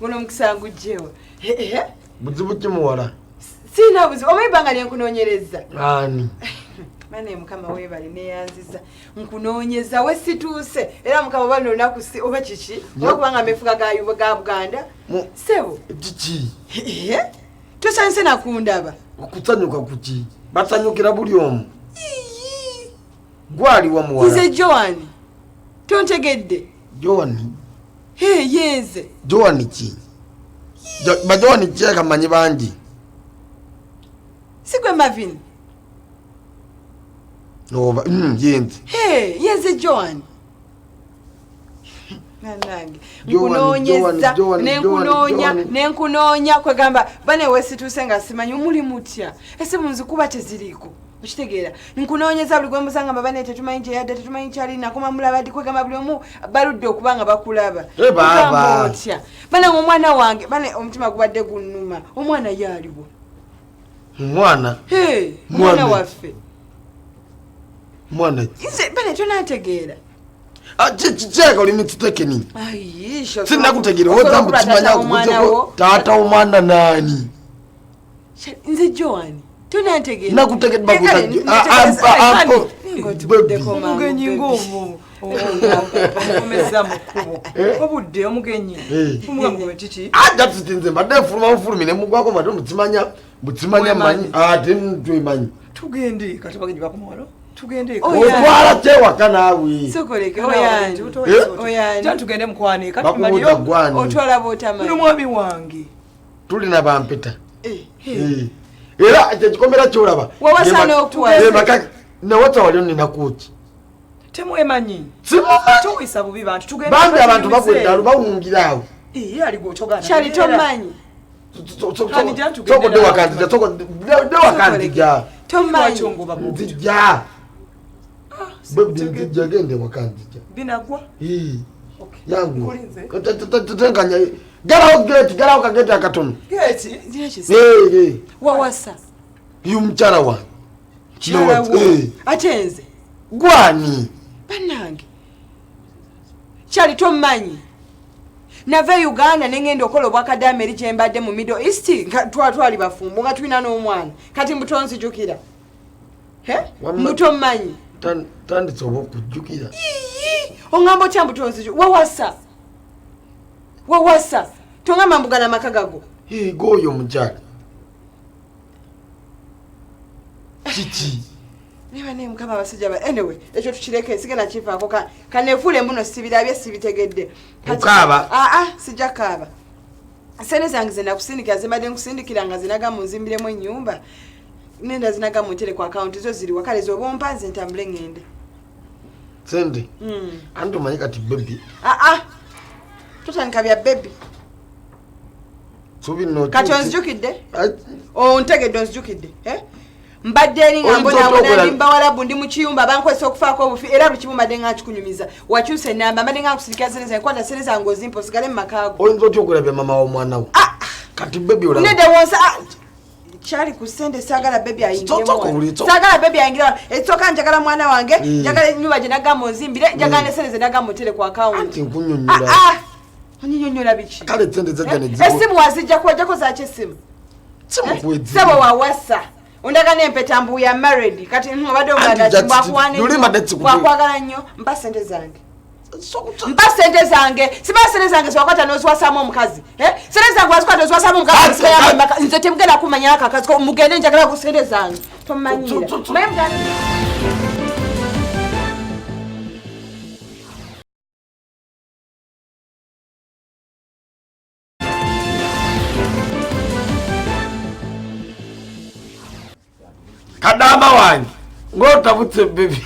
Uno mkisangu jewe. Buzibu kimuwala. Sina buzibu. Omaibanga nkunonyereza. Ani. Mane mukama webale neyanziza. Nkunonyeza we situuse. Era mukama bano nakusi oba chichi. Okubanga mefuka gayubo ga Buganda. Sebo. Chichi. Tosanse nakundaba. Okutsanyuka kuchi. Batsanyukira buli omu. Gwali wa muwala. Ize Joan. Tontegedde. Joan. Yenze. Joan ki? Ba Joan ki akamanyi bangi. Sigwe Marvin. No, yenze. Yenze Joan. Nanange. Nkunonyeza, nenkunonya kwegamba bane wesituse nga simanyi muli mutya. Ese munzi kuba teziriko. Okitegeera nkunonyeza buli gwe musanga mabane tetumanyi kye yadde tetumanyi kyali nakoma mulabadi kwegamba buli omu baludde okubanga bakulaba baba bana omwana wange bane omutima gubadde gunnuma omwana yaliwo mwana waffe mwana ize bane tonategeera chicheka oli mititekeni ayisho sinakutegeera ozambu kimanya kuko tata omwana nani nze Joan tunategeera nakutegedde bakutaje omugenyi ngomu omeza mukubo obudde omugenyi umugambo chichi ajatsitinze mbadde mfulumine mugwako mate mutsimanya manyi ate ntwemanyi tugende kati bagenyi bakomwalo tugende otwala kyewaka naawe sokoleke oyani tugende mukwane kati bakubuuza otwala botamanyi mwami wange tulina bampeta era ekikomera kyolaba wawasana okuwasa nawata wali nina kuki temwemanyi toyisa bubi bantu tugende bambi abantu bagweddalu bawungiraawo ali gwokyogana kyali tomanyi sokodde wakandija tomanyi nzija nzija gende wakandija binagwa yangu tetenkanya galawo kageti akatono wawasa yumukyala wange ate nze gwani bannange kyali tomanyi nava Uganda nengenda okola obwakaddaama eri gyembadde mu Middle East twali bafumbo nga tulina n'omwana kati mbutonzijukira mbutomanyi tanditse oba okujjukira oŋŋamba otya mbutonzijukira wawasa tongamba mbugana amaka gago goyo omukyala kiki niba ne mukama abasajja anyway ekyo tukireke sigenda kifaako kanefuule mbuno sibirabye sibitegedde okaaba sijja kaaba sente zange ze nakusindikira zimbadde nkusindikira nga zinaga mu nzimbiremu ennyumba nenda zinaga mu ntere ku akawunti zo ziri wakale zoba ompanze ntambule ngende sente anti omanyi kati bebi totandika bya bebi kati onzijukidde ontegedde onzijukidde mbadde eri nga mbona nimba walabu ndi mu kiyumba bankwesa okufaako obufi era buli kimu mbadde nga nkikunyumiza wakyusa ennamba mbadde nga nkusirikira sente zange kwata sente zange ozimpa osigale mu makaago oyinza otya okulabya mama w'omwana wo kati bebi nedewonsa kyali ku sente saagala bebi ayingiremu saagala bebi ayingiremu ekisooka njagala mwana wange njagala ennyumba gye nagamba ozimbire njagala ne sente ze nagamba otere ku akawunti nkunyonyola onyonyonyola biki kale sente zajja essimu wazijjako wajjako zaki essimu sebo wawasa undaga n'empeta mbu ya married kati obadde omwakwagala nnyo mpa sente zange siba sente zange ziwakwata n'oziwasamu omukazi sente zange wazikwata oziwasamu omukazi nze temugenda kumanya akakazi mugende njagala ku sente zange tomanyira kadama wange ng'otabutse bebi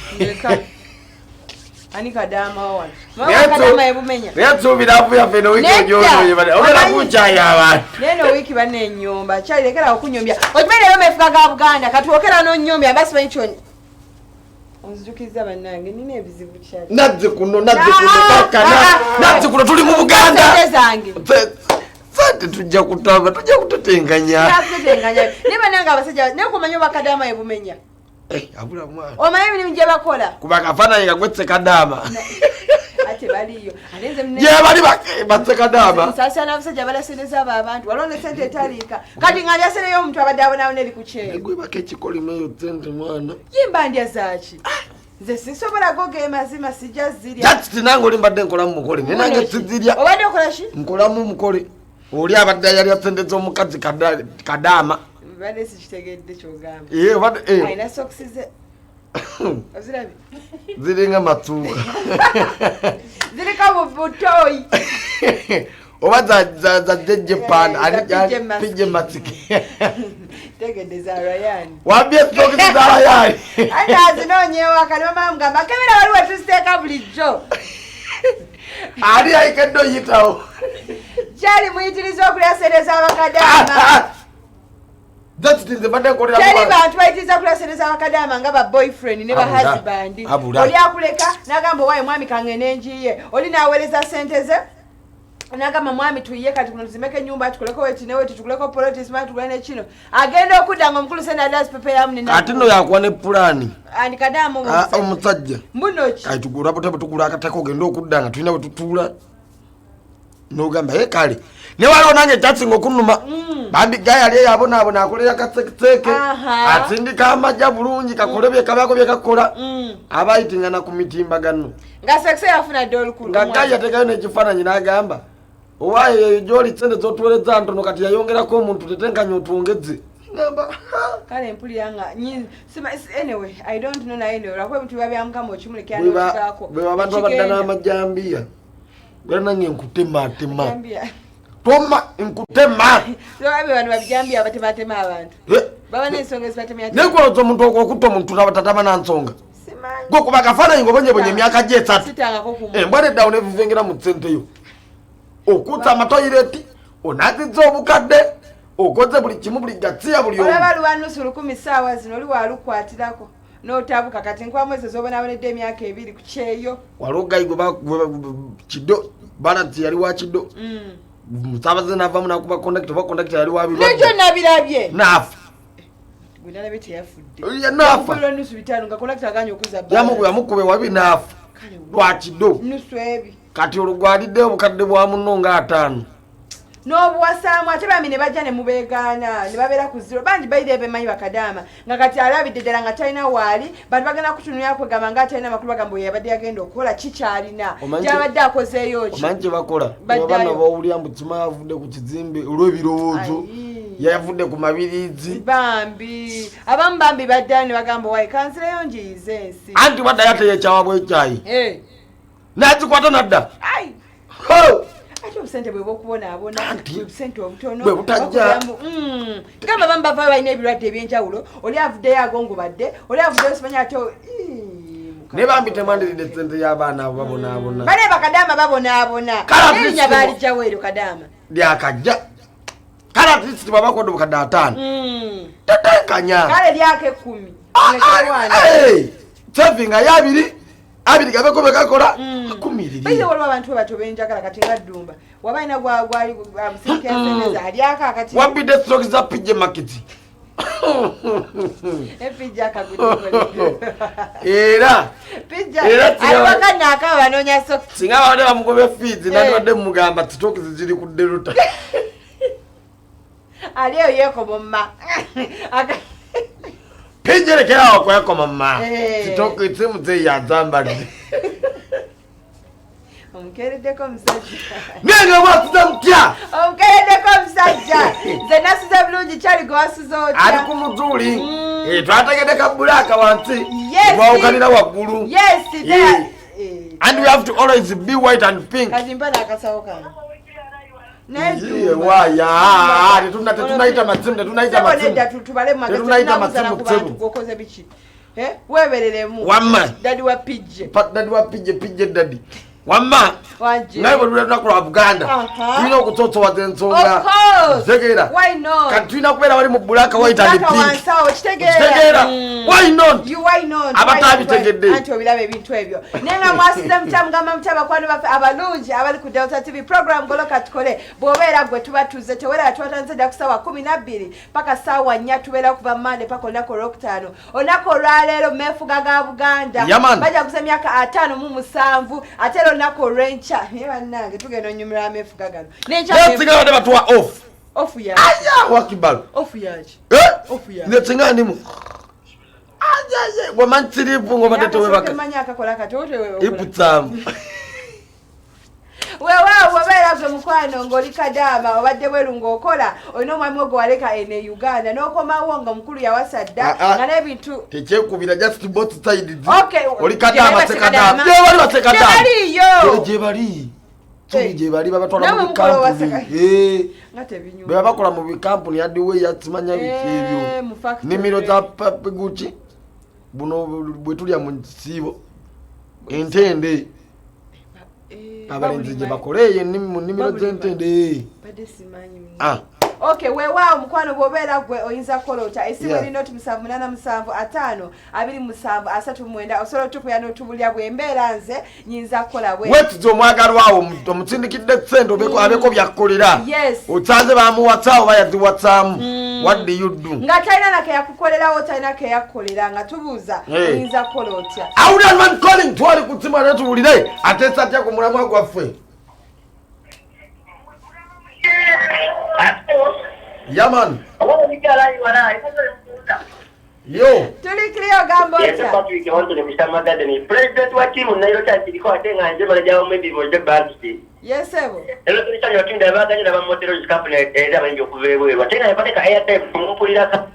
ani kadama wange kadama ebumenya nesuubira afu yaffe no wiki ojonoye ogera kukyaya abantu neno wiki banne ennyomba kyali lekera okunyombya okimanyi leero mefuka ga Buganda kati okera n'onnyombya mbasi banyi kyoni onzijukiza bannange nina ebizibu kyali nazze kuno tuli mu Buganda sente tujja kutamba tujja kutetenganya niba nange abasajja nekumanya bakadama ebumenya abula mwana omanyi emirimu gye bakola kuba kafaananyi kagwetse kadama ate baliyo alenze mne ye bali basekadama sasa na abasajja balaseneza abantu walonde sente etalika kati ngali asereyo omuntu abadde abonawo neri ku kyeyo gwe bakekikolimeyo sente mwana yimba ndya zaaki nze sisobola goge mazima sijja zirya jati nange oli mbadde nkolamu mukole naye nange sizirya obadde okola ki nkolamu mukole oli abadde yali sente z'omukazi kadama badde sikitegedde kyogamba ayina sokisize ozirabye ziringa matuuka ziriko butoyi oba za jeje panda pije masiki tegedde za Ryan wabye sokisi za Ryan anda zinonyewa kalima mgamba kamera waliwo tusiteeka bulijjo ali ayikaddo yitawo kyali muyitiriza okulya sente z'abakadama Teri bantu bayitiriza kulya sente z'abakadama nga ba boyfriend ne ba husband oli akuleka nagamba wayi mwami kange nenjiye oli naweereza sente ze nagamba mwami tuyiye kati kuno tuzimeke ennyumba tukoleko wetinewe tutukuleko politisma tugule ne kino agenda okudda nga omukulu sente adas pepe yamu ate no yakuwa ne pulani ani kadama omusajja mbunoki kati tugula butebe tugula akatako ogenda okudda nga tulina wetutuula nogamba ye kale ne waliwo nange ekyasinga okunuma bambi gaya ali yabonaabona akolera kasekiseke asindika amajja bulungi kakole byekabako byekakola abayitingana ku mitimbagano nga sekise yafuna dde olukulu nga gaya tekayo n'ekifaananyi n'agamba owaye gyoli sente zotuwereza ntono kati yayongerako omuntu tetenkanya otwongeze kale mpulira nga anyway I don't know naye olwako ebintu biba bya mukama okimulekyanokikaako bwe abantu abadda n'amajambiya gwera nange nkutematema toma nkutema abe bano babijambiya batematema abantu baba n'ensonga ezibatemya nekoloza omuntu okutta omuntu nabatatama nansonga gwe kuba kafaananyi ng'obonyebonye emyaka gye 3 mbwana eddawo nevuvengera mu senteyo okutsa amatoyireti onaziza obukadde okoze buli kimu buli gatsiya buli olaba luwanusu 10 ssaawa zino oli walukwatirako n'otabuka kati nkwamu ezo z'obonaabonedde emyaka 2 ku kyeyo waliwo gayi kiddo balansi yali wa kiddo musabaze navamu nakuba kondakita oba kondakita yali wabirwadde nekyo nabirabye naafa gwe nalabye teyafudde naafa nusu 5 nga kondakita aganya okuza yamukube wabi naafa lwa kiddo nusu ebi kati olwo gwalidde obukadde bwa muno nga 5 n'obuwasaamu ate bami ne bajja ne mubeegaana ne babeera ku ziro bangi bayire bemanyi bakadaama nga kati alabidde ddala nga talina waali bantu bagenda kutunulira kwegamba nga atalina amakulu bagamba oyo yabadde yagenda okukola kikyalina gyabadde akozeeyo ki omanyi kyebakola abaana bawulira mbu kima yavudde ku kizimbe olw'ebirowoozo yavudde ku mabirizi bambi abamu bambi baddayo ne bagamba wayi kansireyo njiyize ensi anti wadda yateyekyawa bwekyayi nakikwata nadda ate obusente bwe bwokubonaabona obusente obutono bwe butajja gamba bamu bavayo balina ebirwadde ebyenjawulo oli avuddeyo agongobadde oli avuddeyo simanyi ate ne bambi temwandiridde sente y'abaana abo babonaabona bale bakadaama babonaabona erinya baalijjawo eryo kadaama lyakajja kale atisiti bwabakodde obukadde 5 tetenkanya kale lyako 10 sevinga y'abiri abiri gabeko bekakola akumiriri bayize waliwo abantu bato benjagala kati nga ddumba wabalina gwali amusinkiaseneza alyako akati wabidde stroke za pije makiti epija akagudde era aliwakanya akaba banoonya soki singa babadde bamugoba efiizi nandibadde mumugamba stroke ziri ku deruta ali eyo yeekoma mma pinjerekerawo kwekoma mma stroke tsimuze yazambadde omukereddeko omusajja nenge bwasuza mutya omukereddeko omusajja nze nasuza bulungi kyali gwe wasuza otya ali ku muzuuli twategedeka bulaka wansi twawukanira waggulu and we have to always be white and pink kati mpa n'akasawo kange tetunaita matsimu tetunaita matsimu gokoze biki webereremu wamma dadi wa pije dadi wamma naye bwe tulina lunaku lwa buganda tulina okutsotsowaza ensonga kitegeera kati tulina kubeera bali mu bulaka white and pink kitegeera why not abatabitegedde anti obiraba ebintu ebyo naye nga mwasize mutya mugamba mutya abakwano baffe abalungi abali ku Delta TV program goloka tukole bw'obeera gwe tuba tuzze teweera tubatanze dda ku ssaawa 12 paka ssaawa 4 tubeera kuva Monday paka olunaku olwokutaano olunaku olwaleero meefuga ga Buganda bajja kuza emyaka 57 ate olunaku olw'enkya naye bannange tugenda onyumira ameefuga gano nesinga bade batuwa off aya wakibalo nesinga ndimu wamanchiripu ngobade tewebaka iputsamu weewaawo obeera gwe mukwano ng'oli kadaama obadde bweru ng'okola olina omwami ogwo waleka ene Uganda n'okomawo nga mukulu yawasa nga n'ebintu tekyekubira just both sides oli kadaama sekadaama gyebali basekadaama gyebali tuli gyebali babatwala mu bikampuni beba bakola mu bikampuni yaddiwe yasimanya ebyo nimiro za guki buno bwe tulya mu kisiibo entende abalenzi gye bakoleeyo nnimiro z'entende weewaawo mukwano bw'obeera gwe oyinza kukolota esimu erina oti 787 osobola otupuya n'otubulya bw'embeera nze nyinza kukola wetuze omwagalwawo omusindikidde sente abeko byakukolera osanze bamuwatsawo bayaziwatsaamu what do you do nga talina nake yakukolerawo talina ke yakukolera nga tubuuza oyinza kukola otya awuliman calling twali kutsima netuwulire ate satya ku mulamwa gwaffe Yaman. Yo. Tuli clear gambo cha. Yes, Patrick, I want to be some other than president wa timu na ilo chati liko atenga anje bana jawo maybe mo jabasti. Yes, sir. Elo tuli chanya timu da baga na ba motero company eza banjo kuvewe. Watenga yapate ka airtime mupulira ka.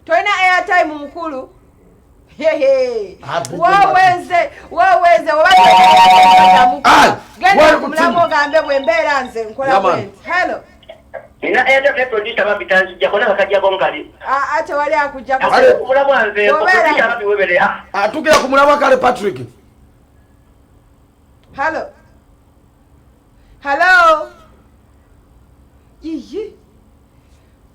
Toina airtime mukulu. Hehe. Waweze wabata. Genda kumulamo gambe bwembeera nze nkola bwenti. Hello. Ina airtime producer babitanzi jakona bakajja konkali. Ate wali akujja ko. Kumulamo anze ko producer babi webere. Tukira kumulamo kale Patrick. Hello. Hello. Yiyi.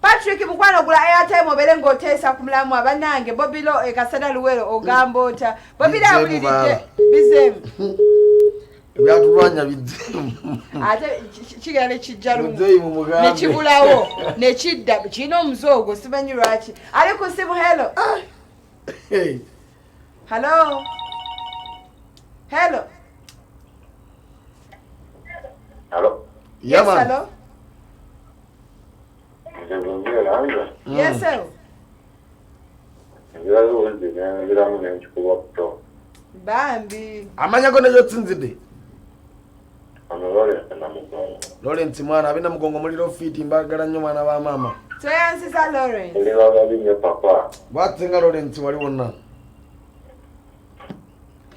Patrick mukwano gula airtime obere ng'oteesa ku mulamu abanange Bobilo ekasada luwero ogamba ota Bobilo awulidde bizemu byatulwanya bizemu ate kigala kijjalu ne kibulawo ne kidda kino omuzoogo simanyi lwaki ali ku simu. Hello. Hello. Hello. Hello. Yes, hello. Yes, sir. Bambi. Amanya gone yotsinzide. Lawrence mwana abina mugongo muliro fiti mbagala nnyo mwana ba mama. Tyansiza Lawrence. Watsenga Lawrence wali wonna.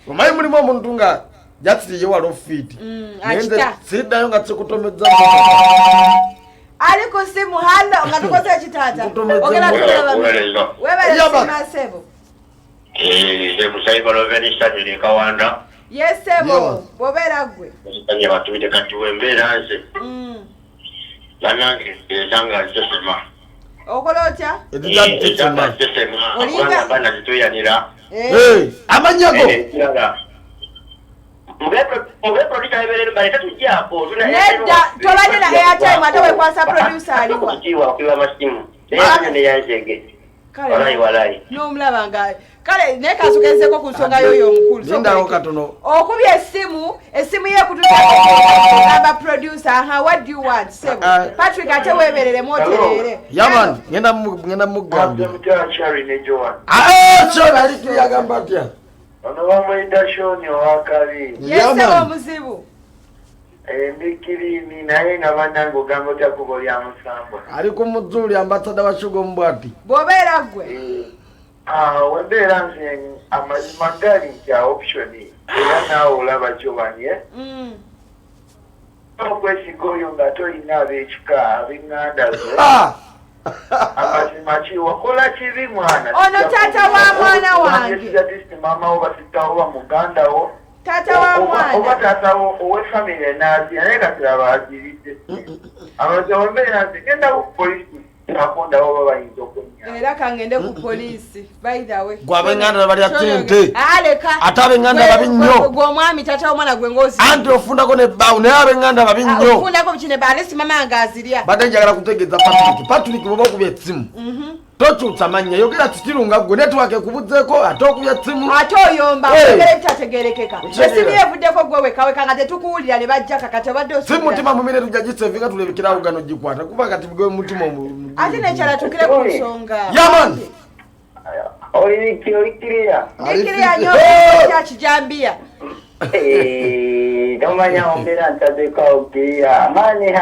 Omayi mulimo omuntu nga jatsi ye wali fiti. Achita. Siddayo nga tsikutomeza. Ali ku simu halo nga tukoze kitata ogera tulaba webale sima sebo musaiba loveni stadili kawanda yes sebo bobera gwe kanye batubite kati wembera nze lanange ezanga jesema okolotya ezanga jesema olinga bana zituyanira amanyago Mube producer ebere mbaleta tujjapo nedda tobadde airtime ate wekwasa producer aliwa kiwa kwa masimu ne yanjege walai n'omulaba nga kale nekasukenzeko ku nsonga yoyo omukulu ndawo katono okubya esimu yekutugamba producer what do you want sebo Patrick ate weberere moterere yaman ngenda mugambye Shari ne Joan Shari ali tuyagamba atya ono bamwenda Shoni owakabiri yesebo muzibu Mikirimi naye nga banango gambo takubo lya musambwa ali ku muzuli ambasada wa Sugar Mbwati bobera gwe wembeera nze amazima gali nti option era naawe olaba kyobanye okwesiga oyo nga tolina ab'ekika ab'enganda ze amazima ki wakola kibi mwana ono taata wa mwana wange mama wo basitawo ba muganda wo tata wa mwana oba tata wo ow'effamile nazi naye kasiraba agiridde amazima mbeera nti genda ku polisi nakondawo baba bayinza okunya era kangende ku polisi by the way gwabenganda bali atente aleka ate abenganda babi nnyo gw'omwami tata w'omwana gwe ngozi anti ofundako nebbawu naye abenganda babi nnyo ofundako bikine baale simama nga azirya badde njagala kutegeeza Patrick boba okubya essimu tochutsa manya yogera titirunga gwe network kubudzeko atokubya tsimu atoyomba ogere bitategerekeka esimu yevuddeko gwe wekaweka nga tetukuwulira ne bajja kakati obadde si mutima mumine tujagisevinga tulebekerawo gano gikwata kuba kati gwe mutima ate nekyala tukire ku nsonga yaman Olikiriya nyo kyakijambiya tomanya ombera ntadekaukiya amani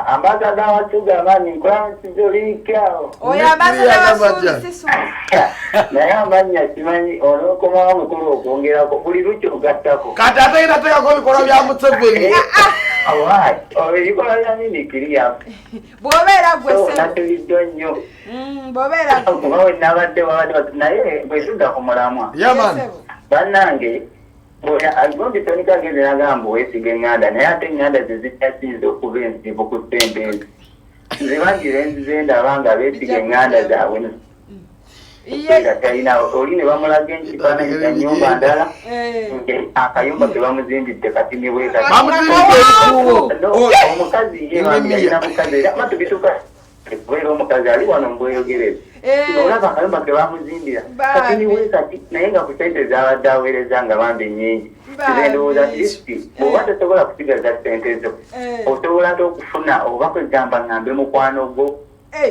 ambasada watuga amani nkulamusizolikyao oyo ambasada wasuubisisu naye amanya kimanyi olwokomawo mukulu okwongerako buli lukyo ogattako kati ate inatekako bikolwa bya Museveni ebikola byamindiikiriya bw'obeera gwe natuliddwa nnyo bw'obeera kuba wenabadde wabadde naye bwetudda ku mulamwa bannange Tonika ageze nagamba weesiga eŋŋanda naye ate eŋŋanda ze zikyasinze okuba enzibu ku ssente ezi zibangira enzi zendaba nga beesiga eŋŋanda zaabwe talina oli ne bamulaga ekifaananyi kya nnyumba ndala akayumba ke bamuzimbidde katini bwekati omukazi ye bamuyina mukazi era matubituka kubeera omukazi ali wano mbweyogereza olaba akayumba ke bamuzimbira katini bwekati naye nga ku sente zabadde aweereza nga bambi ennyingi ndowooza kristi bw'oba tosobola kusigaza sente zo osobola nti okufuna oba kwegamba ŋŋambe mukwano gwo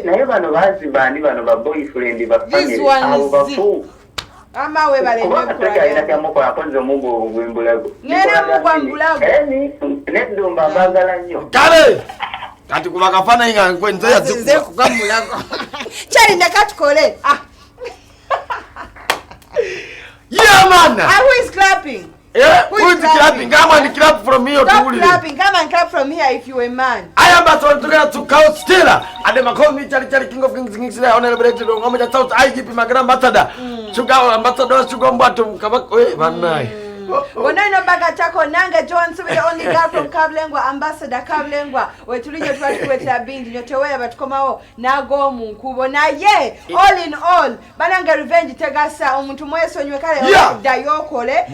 naye bano baazibandi bano baboyfriend bafamire abo bafu kubanga kyamukora akoze omugwa obugwimbulago neddumba mbaagala nnyo kale kati kuba kafaananyi nga nkwenze yazikugamulago kyali nekatukole yamana who is clapping? Who is clapping? Come on, clap from me or Stop clapping. Come and clap from here if you're a man. I am about together to Count Stella. And then I call me Charlie King of Kings, Honorable Director of Omega South. I give him a grand ambassador. Sugar ambassador, sugar bottom, Kabako, one night. When I know Bagatako, Nanga Jones, the only girl from Kablengwa, Ambassador Kablengwa, where to read your try to wait a bin, your toy, but come out, now go Munkubo. Now, yeah, all in all, Bananga Revenge Tagasa, Umutumoya Sonyaka, Dayokole,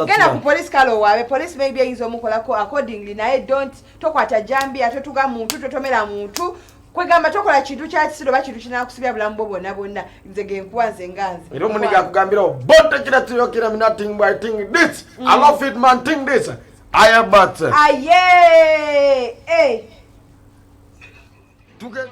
get a police color, police may be in Zomukolako accordingly. Now, don't talk what a jambi, a Totuga Mutu, Tomela Mutu. Kwegamba tokola kintu kya kisiro bakintu kinakusibya bulambo bonna bonna nze genkwanze enganze era omuniga akugambira bote kira tiyo kira nothing by thing this I love it man thing this I am but aye to get